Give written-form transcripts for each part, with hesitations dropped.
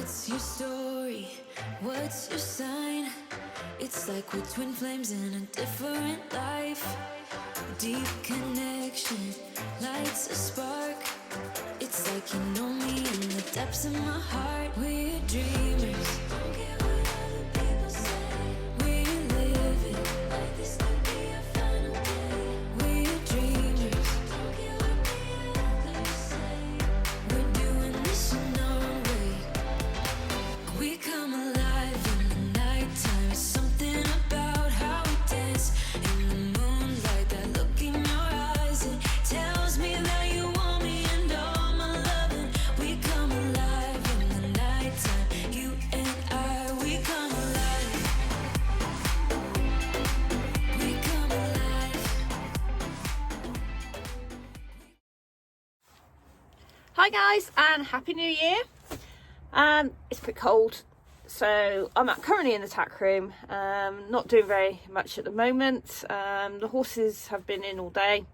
What's your story? What's your sign? It's like we're twin flames in a different life. Deep connection lights a spark. It's like you know me in the depths of my heart. We're dreamers. Don't care what other people say. We live it like this could be our final day. We're dreamers. Don't care what the others say. We're doing this in our own way. We come alive in the nighttime. It's something about how we dance in the moonlight. That look in your eyes, it tells me that you want me and all my loving. We come alive in the nighttime. You and I, we come alive. We come alive. Hi guys, and Happy New Year. It's pretty cold, so I'm currently in the tack room, not doing very much at the moment. The horses have been in all day.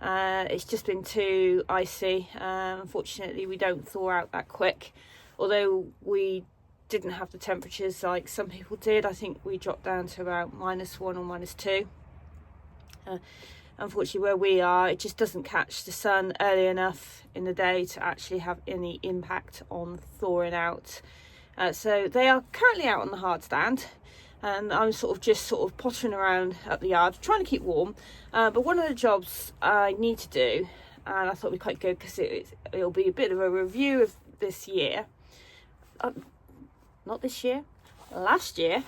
It's just been too icy. Unfortunately, we don't thaw out that quick, although we didn't have the temperatures like some people did. I think we dropped down to about -1 or -2. Unfortunately, where we are, it just doesn't catch the sun early enough in the day to actually have any impact on thawing out. So they are currently out on the hard stand, and I'm sort of pottering around up the yard trying to keep warm. But one of the jobs I need to do, and I thought it'd be quite good because it'll be a bit of a review of this year. Not this year, last year,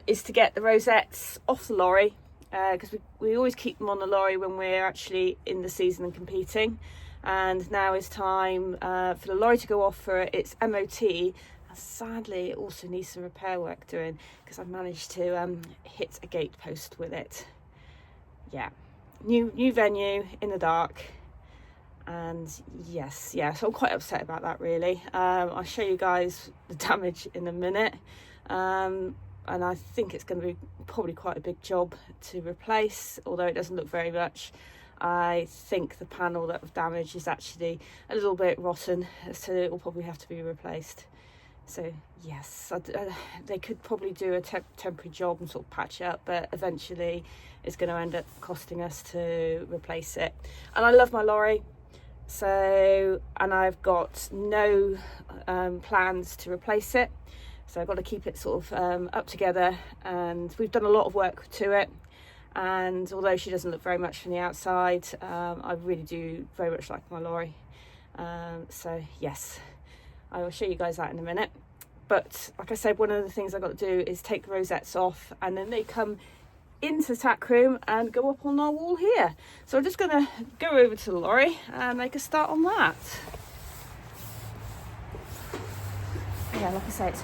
is to get the rosettes off the lorry. Because we always keep them on the lorry when we're actually in the season and competing, and now is time for the lorry to go off for its MOT. Sadly, it also needs some repair work doing because I've managed to hit a gate post with it. Yeah, new venue in the dark, and yes, so I'm quite upset about that really. I'll show you guys the damage in a minute. And I think it's going to be probably quite a big job to replace, although it doesn't look very much. I think the panel that was damaged is actually a little bit rotten, so it will probably have to be replaced. So yes, they could probably do a temporary job and sort of patch it up, but eventually it's going to end up costing us to replace it. And I love my lorry, and I've got no plans to replace it. So I've got to keep it sort of up together, and we've done a lot of work to it. And although she doesn't look very much from the outside, I really do very much like my lorry. So yes, I will show you guys that in a minute. But like I said, one of the things I've got to do is take the rosettes off, and then they come into the tack room and go up on our wall here. So I'm just going to go over to the lorry and make a start on that. Yeah, like I said,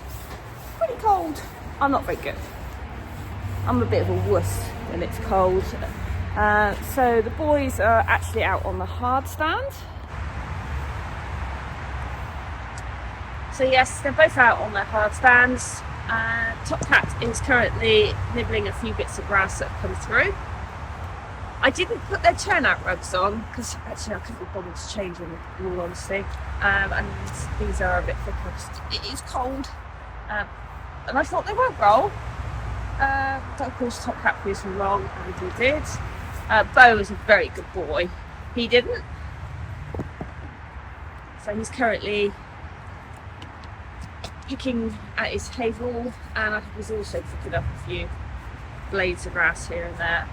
pretty cold. I'm not very good. I'm a bit of a wuss when it's cold. So the boys are actually out on the hard stand. So yes, they're both out on their hard stands. Top Cat is currently nibbling a few bits of grass that have come through. I didn't put their turnout rugs on because actually I couldn't be bothered to change them, in all honesty. And these are a bit thicker. It is cold. And I thought they won't roll. But of course Top Cat proved me wrong, and he did. Beau is a very good boy. He didn't. So he's currently picking at his hay ball, and I think he's also picking up a few blades of grass here and there.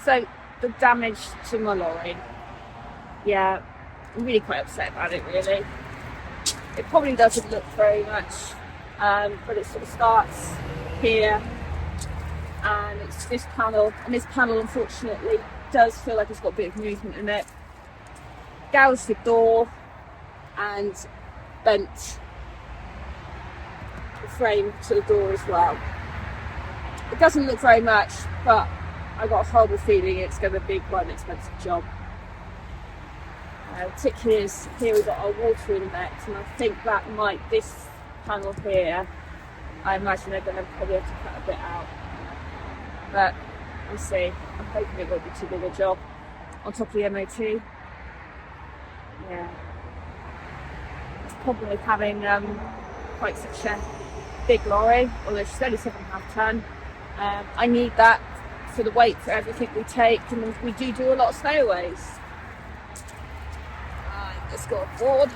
So the damage to my lorry. Yeah, I'm really quite upset about it really. It probably doesn't look very much, but it sort of starts here, and it's this panel, and this panel unfortunately does feel like it's got a bit of movement in it. Gouged the door and bent the frame to the door as well. It doesn't look very much, but I got a horrible feeling it's going to be quite an expensive job. Particularly as here we've got our water inlet, and I think that this panel here, I imagine they're going to probably have to cut a bit out. But we'll see. I'm hoping it won't be too big a job. On top of the MOT. Yeah. problem with having quite such a big lorry, although she's only 7.5 tonne. I need that for the weight for everything we take, and we do a lot of stayaways. Let's go aboard.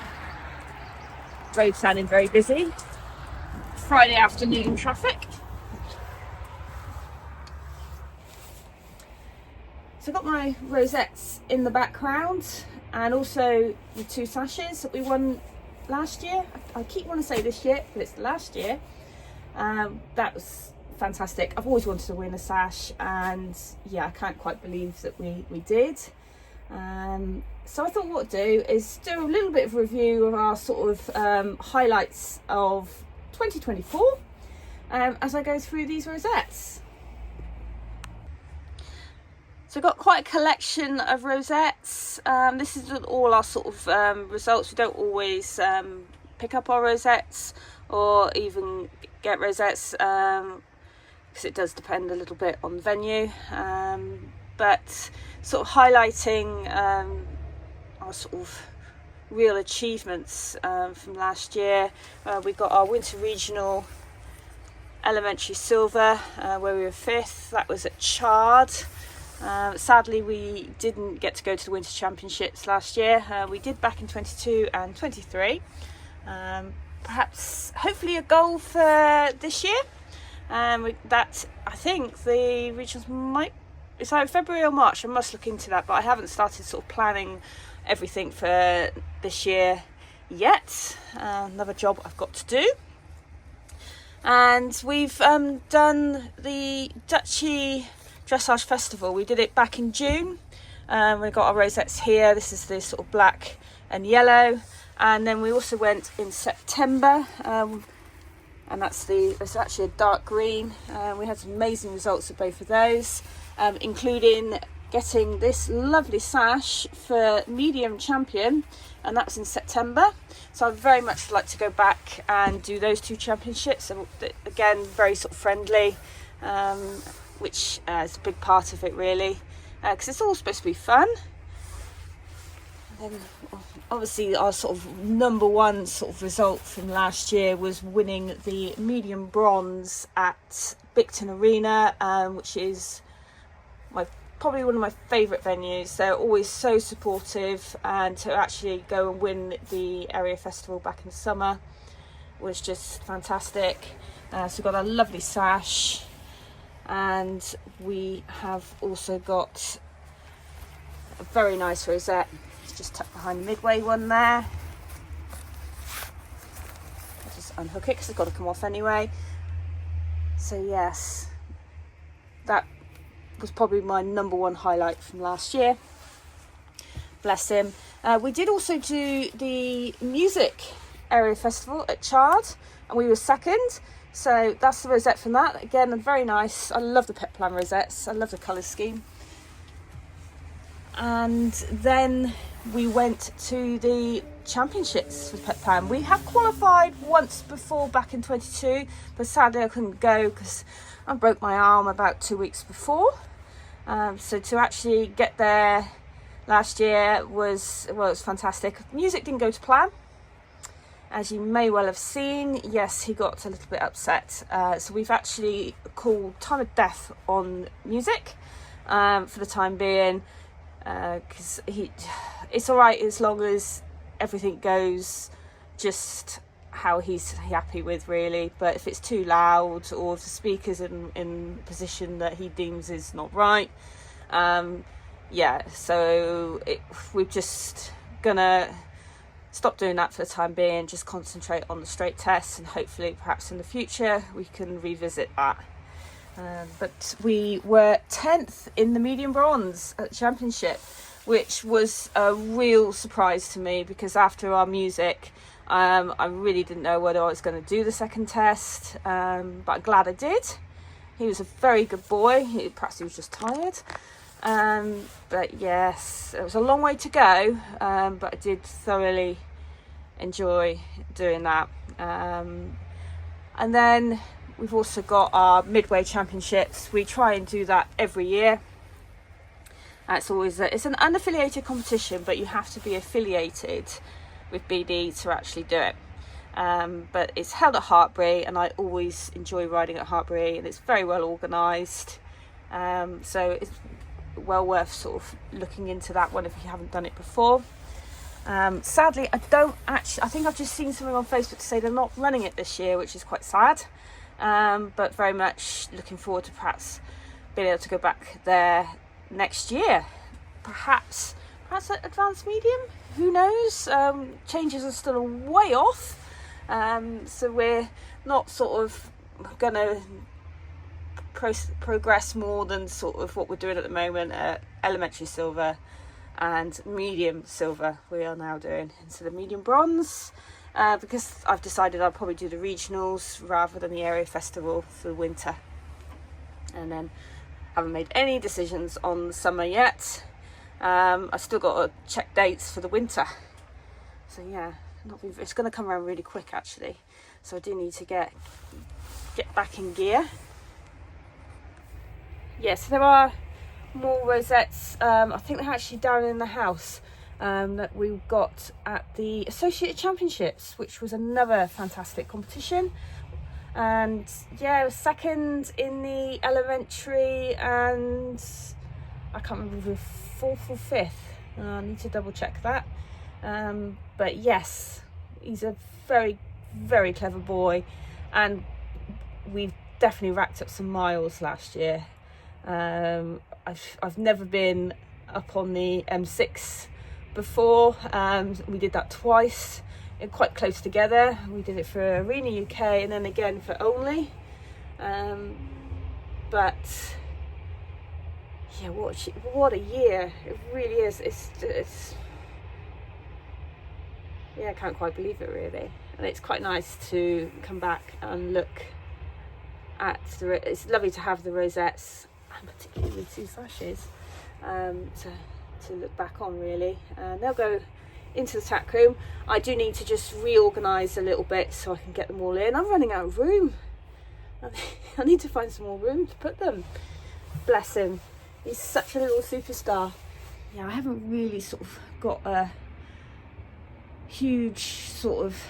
Road sounding very busy. Friday afternoon traffic. So I've got my rosettes in the background, and also the 2 sashes that we won last year. I keep wanting to say this year, but it's last year. That was fantastic. I've always wanted to win a sash, and yeah, I can't quite believe that we did. So I thought what to do is do a little bit of review of our sort of highlights of 2024 as I go through these rosettes. So I've got quite a collection of rosettes. This is all our sort of results. We don't always pick up our rosettes or even get rosettes, because it does depend a little bit on the venue. But sort of highlighting our sort of real achievements from last year. We got our Winter Regional Elementary Silver, where we were 5th. That was at Chard. Sadly, we didn't get to go to the Winter Championships last year. We did back in 22 and 23. Perhaps, hopefully, a goal for this year. That I think the regionals it's either February or March. I must look into that, but I haven't started sort of planning everything for this year yet. Another job I've got to do. And we've done the Duchy Dressage Festival. We did it back in June. We've got our rosettes here. This is the sort of black and yellow. And then we also went in September, and it's actually a dark green. We had some amazing results of both of those, including getting this lovely sash for medium champion, and that was in September. So I'd very much like to go back and do those 2 championships, and again, very sort of friendly, which is a big part of it really, because it's all supposed to be fun. And then obviously our sort of number 1 sort of result from last year was winning the medium bronze at Bicton Arena, which is probably one of my favourite venues. They're always so supportive, and to actually go and win the area festival back in the summer was just fantastic. So we've got a lovely sash, and we have also got a very nice rosette. It's just tucked behind the midway one there. I'll just unhook it because it's got to come off anyway. So yes, that was probably my number 1 highlight from last year. Bless him. We did also do the music area festival at Chard, and we were 2nd. So that's the rosette from that. Again, very nice. I love the pet plan rosettes. I love the colour scheme. And then we went to the championships for pet plan. We have qualified once before back in 22, but sadly I couldn't go because I broke my arm about 2 weeks before. So to actually get there last year was fantastic. Music didn't go to plan, as you may well have seen. Yes, he got a little bit upset. So we've actually called time of death on music for the time being, because it's all right as long as everything goes just how he's happy with, really. But if it's too loud, or if the speaker's in a position that he deems is not right, so we're just gonna stop doing that for the time being, just concentrate on the straight tests, and hopefully perhaps in the future we can revisit that. But we were 10th in the medium bronze at the championship, which was a real surprise to me, because after our music, I really didn't know whether I was going to do the second test, but I'm glad I did. He was a very good boy. Perhaps he was just tired. But yes, it was a long way to go, but I did thoroughly enjoy doing that. And then we've also got our Midway Championships. We try and do that every year. It's always it's an unaffiliated competition, but you have to be affiliated with BD to actually do it. But it's held at Hartbury, and I always enjoy riding at Hartbury, and it's very well organised. So it's well worth sort of looking into that one if you haven't done it before. Sadly, I think I've just seen something on Facebook to say they're not running it this year, which is quite sad. But very much looking forward to perhaps being able to go back there next year. Perhaps at advanced medium, who knows? Changes are still a way off. So we're not sort of going to progress more than sort of what we're doing at the moment at elementary silver and medium silver. We are now doing instead of medium bronze, because I've decided I'll probably do the regionals rather than the area festival for the winter. And then haven't made any decisions on the summer yet. I've still got to check dates for the winter. So yeah, it's going to come around really quick actually. So I do need to get back in gear. Yes, there are more rosettes. I think they're actually down in the house that we got at the Associated Championships, which was another fantastic competition. And yeah, I was second in the elementary, and I can't remember if we were fourth or fifth. I need to double check that. But yes, he's a very, very clever boy, and we've definitely racked up some miles last year. I've never been up on the M6 before. We did that twice, quite close together. We did it for Arena UK and then again for Only. But yeah, what a year it really is. It's yeah, I can't quite believe it really. And it's quite nice to come back and look at it's lovely to have the rosettes, and particularly two sashes, to look back on really. And they'll go into the tack room. I do need to just reorganise a little bit so I can get them all in. I'm running out of room. I need to find some more room to put them. Bless him, he's such a little superstar. Yeah, I haven't really sort of got a huge sort of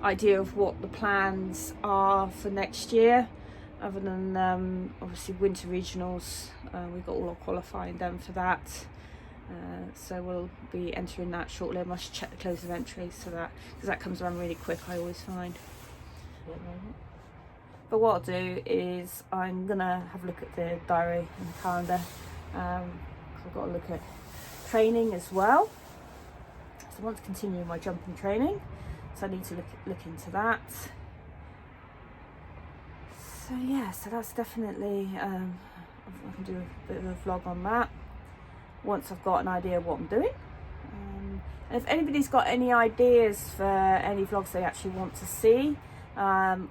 idea of what the plans are for next year, other than obviously winter regionals. We've got all our qualifying done for that, so we'll be entering that shortly. I must check the close of entry so that, because that comes around really quick, I always find. But what I'll do is I'm gonna have a look at the diary and the calendar. I've got to look at training as well, so I want to continue my jumping training, so I need to look into that. So yeah, so that's definitely I can do a bit of a vlog on that once I've got an idea of what I'm doing. And if anybody's got any ideas for any vlogs they actually want to see, I'm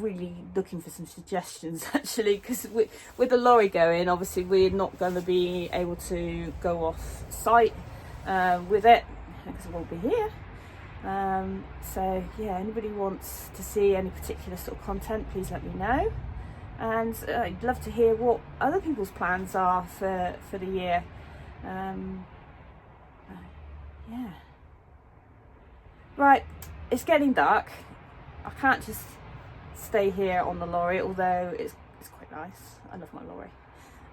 really looking for some suggestions actually, because with the lorry going, obviously we're not going to be able to go off site with it because it won't be here. So yeah, anybody wants to see any particular sort of content, please let me know. And I'd love to hear what other people's plans are for the year. Yeah. Right, it's getting dark. I can't just stay here on the lorry, although it's quite nice. I love my lorry.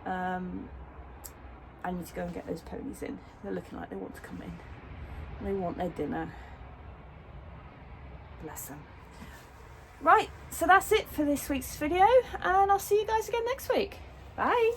I need to go and get those ponies in. They're looking like they want to come in. They want their dinner. Bless them. Right, so that's it for this week's video, and I'll see you guys again next week. Bye.